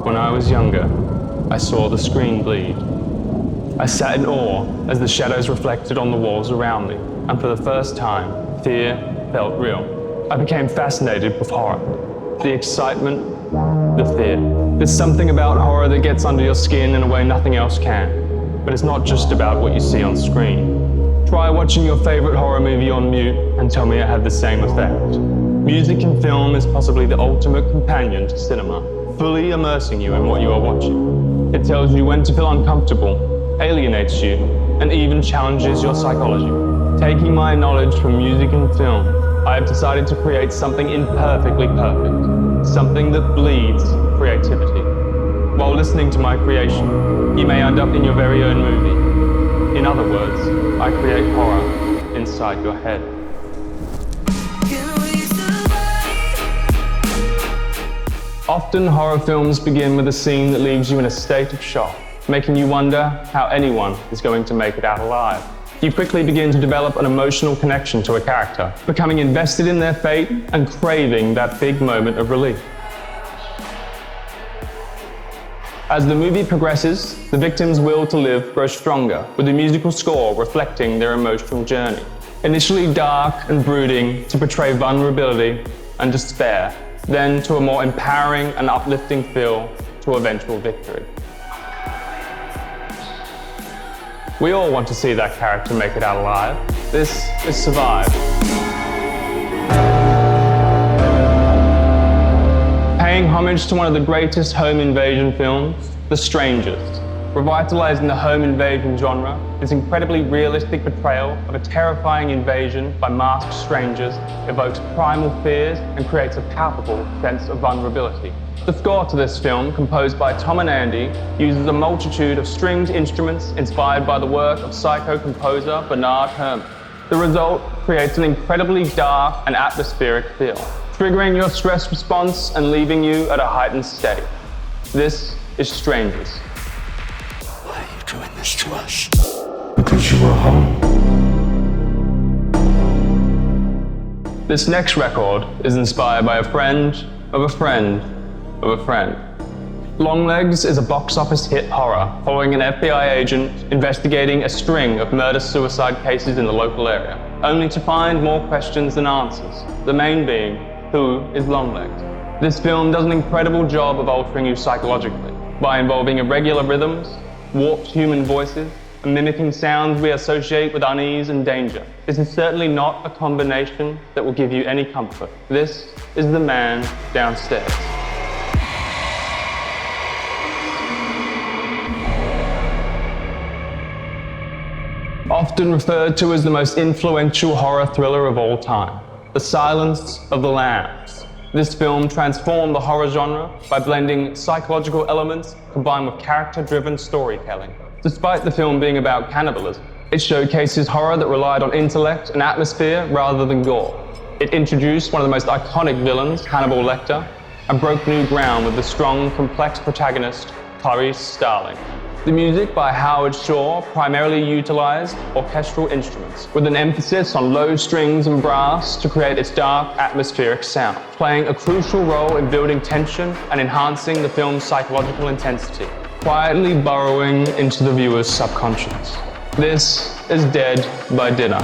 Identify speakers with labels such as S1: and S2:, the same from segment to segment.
S1: When I was younger, I saw the screen bleed. I sat in awe as the shadows reflected on the walls around me, and for the first time, fear felt real. I became fascinated with horror. The excitement, the fear. There's something about horror that gets under your skin in a way nothing else can. But it's not just about what you see on screen. Try watching your favorite horror movie on mute and tell me it had the same effect. Music in film is possibly the ultimate companion to cinema, fully immersing you in what you are watching. It tells you when to feel uncomfortable, alienates you, and even challenges your psychology. Taking my knowledge from music and film, I have decided to create something imperfectly perfect, something that bleeds creativity. While listening to my creation, you may end up in your very own movie. In other words, I create horror inside your head. Often horror films begin with a scene that leaves you in a state of shock, making you wonder how anyone is going to make it out alive. You quickly begin to develop an emotional connection to a character, becoming invested in their fate and craving that big moment of relief. As the movie progresses, the victim's will to live grows stronger, with the musical score reflecting their emotional journey. Initially dark and brooding to portray vulnerability and despair, then to a more empowering and uplifting feel to eventual victory. We all want to see that character make it out alive. This is Survive. Paying homage to one of the greatest home invasion films, The Strangers. Revitalizing the home invasion genre, this incredibly realistic portrayal of a terrifying invasion by masked strangers evokes primal fears and creates a palpable sense of vulnerability. The score to this film, composed by Tom and Andy, uses a multitude of stringed instruments inspired by the work of psycho composer Bernard Herrmann. The result creates an incredibly dark and atmospheric feel, triggering your stress response and leaving you at a heightened state. This is Strangers.
S2: Why are you doing this to us? Because you were home.
S1: This next record is inspired by a friend of a friend of a friend. Longlegs is a box office hit horror following an FBI agent investigating a string of murder-suicide cases in the local area, only to find more questions than answers, the main being, who is Longlegs? This film does an incredible job of altering you psychologically by involving irregular rhythms, warped human voices, and mimicking sounds we associate with unease and danger. This is certainly not a combination that will give you any comfort. This is the man downstairs. Often referred to as the most influential horror thriller of all time, The Silence of the Lambs. This film transformed the horror genre by blending psychological elements combined with character-driven storytelling. Despite the film being about cannibalism, it showcases horror that relied on intellect and atmosphere rather than gore. It introduced one of the most iconic villains, Hannibal Lecter, and broke new ground with the strong, complex protagonist, Clarice Starling. The music by Howard Shore primarily utilized orchestral instruments, with an emphasis on low strings and brass to create its dark, atmospheric sound, playing a crucial role in building tension and enhancing the film's psychological intensity, quietly burrowing into the viewer's subconscious. This is Dead by Dinner.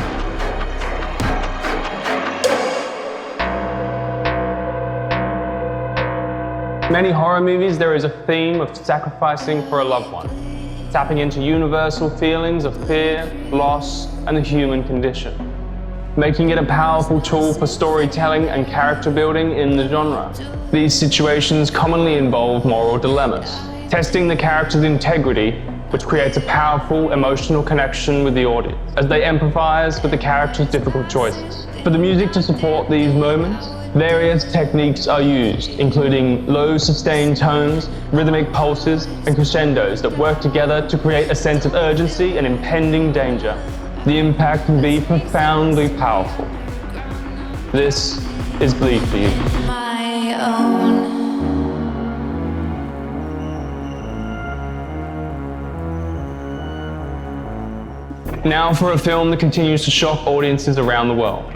S1: In many horror movies, there is a theme of sacrificing for a loved one, tapping into universal feelings of fear, loss, and the human condition, making it a powerful tool for storytelling and character building in the genre. These situations commonly involve moral dilemmas, testing the character's integrity, which creates a powerful emotional connection with the audience, as they empathize with the character's difficult choices. For the music to support these moments, various techniques are used, including low sustained tones, rhythmic pulses, and crescendos that work together to create a sense of urgency and impending danger. The impact can be profoundly powerful. This is Bleed For You.
S3: My own.
S1: Now for a film that continues to shock audiences around the world.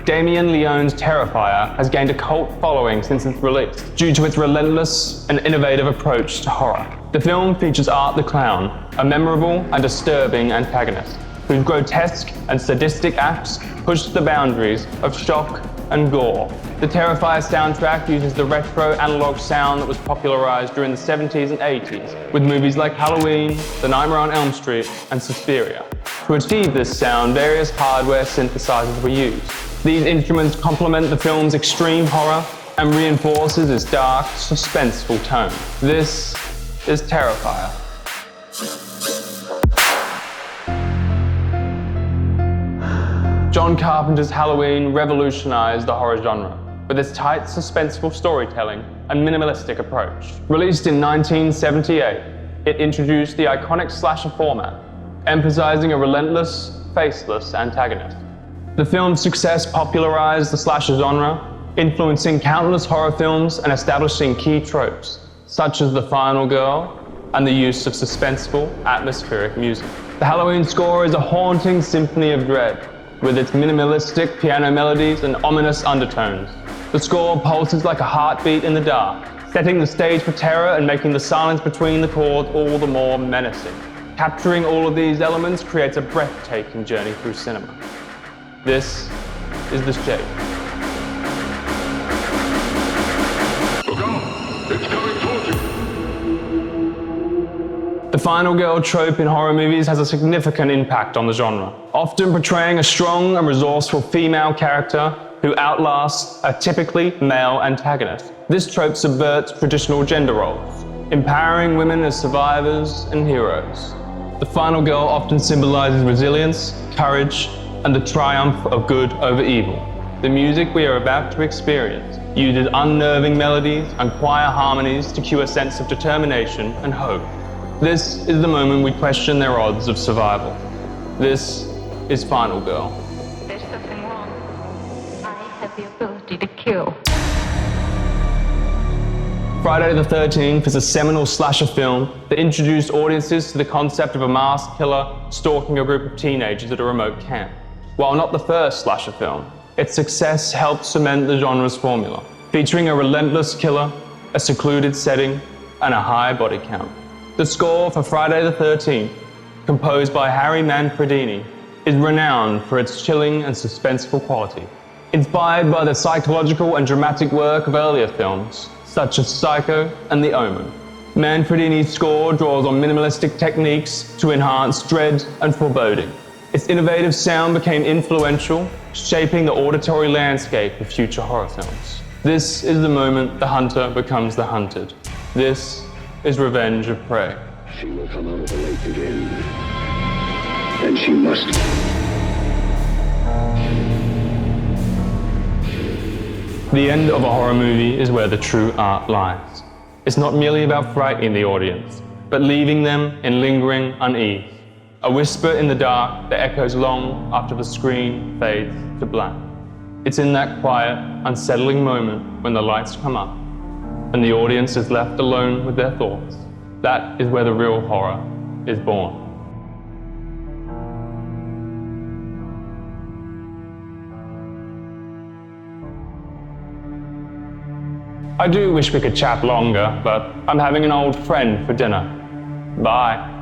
S1: Damien Leone's Terrifier has gained a cult following since its release due to its relentless and innovative approach to horror. The film features Art the Clown, a memorable and disturbing antagonist whose grotesque and sadistic acts push the boundaries of shock and gore. The Terrifier soundtrack uses the retro analog sound that was popularized during the 70s and 80s with movies like Halloween, The Nightmare on Elm Street, and Suspiria. To achieve this sound, various hardware synthesizers were used. These instruments complement the film's extreme horror and reinforces its dark, suspenseful tone. This is Terrifier. John Carpenter's Halloween revolutionized the horror genre with its tight, suspenseful storytelling and minimalistic approach. Released in 1978, it introduced the iconic slasher format, emphasizing a relentless, faceless antagonist. The film's success popularized the slasher genre, influencing countless horror films and establishing key tropes, such as the final girl and the use of suspenseful, atmospheric music. The Halloween score is a haunting symphony of dread, with its minimalistic piano melodies and ominous undertones. The score pulses like a heartbeat in the dark, setting the stage for terror and making the silence between the chords all the more menacing. Capturing all of these elements creates a breathtaking journey through cinema. This is The Shape.
S2: Look out! It's coming towards you!
S1: The final girl trope in horror movies has a significant impact on the genre, often portraying a strong and resourceful female character who outlasts a typically male antagonist. This trope subverts traditional gender roles, empowering women as survivors and heroes. The final girl often symbolizes resilience, courage, and the triumph of good over evil. The music we are about to experience uses unnerving melodies and choir harmonies to cue a sense of determination and hope. This is the moment we question their odds of survival. This is Final Girl.
S4: There's something wrong. I have the ability to kill.
S1: Friday the 13th is a seminal slasher film that introduced audiences to the concept of a masked killer stalking a group of teenagers at a remote camp. While not the first slasher film, its success helped cement the genre's formula, featuring a relentless killer, a secluded setting, and a high body count. The score for Friday the 13th, composed by Harry Manfredini, is renowned for its chilling and suspenseful quality. Inspired by the psychological and dramatic work of earlier films, such as Psycho and The Omen, Manfredini's score draws on minimalistic techniques to enhance dread and foreboding. Its innovative sound became influential, shaping the auditory landscape of future horror films. This is the moment the hunter becomes the hunted. This is Revenge of Prey.
S2: She will come out of the lake again. And she must.
S1: The end of a horror movie is where the true art lies. It's not merely about frightening the audience, but leaving them in lingering unease. A whisper in the dark that echoes long after the screen fades to black. It's in that quiet, unsettling moment when the lights come up and the audience is left alone with their thoughts. That is where the real horror is born. I do wish we could chat longer, but I'm having an old friend for dinner. Bye.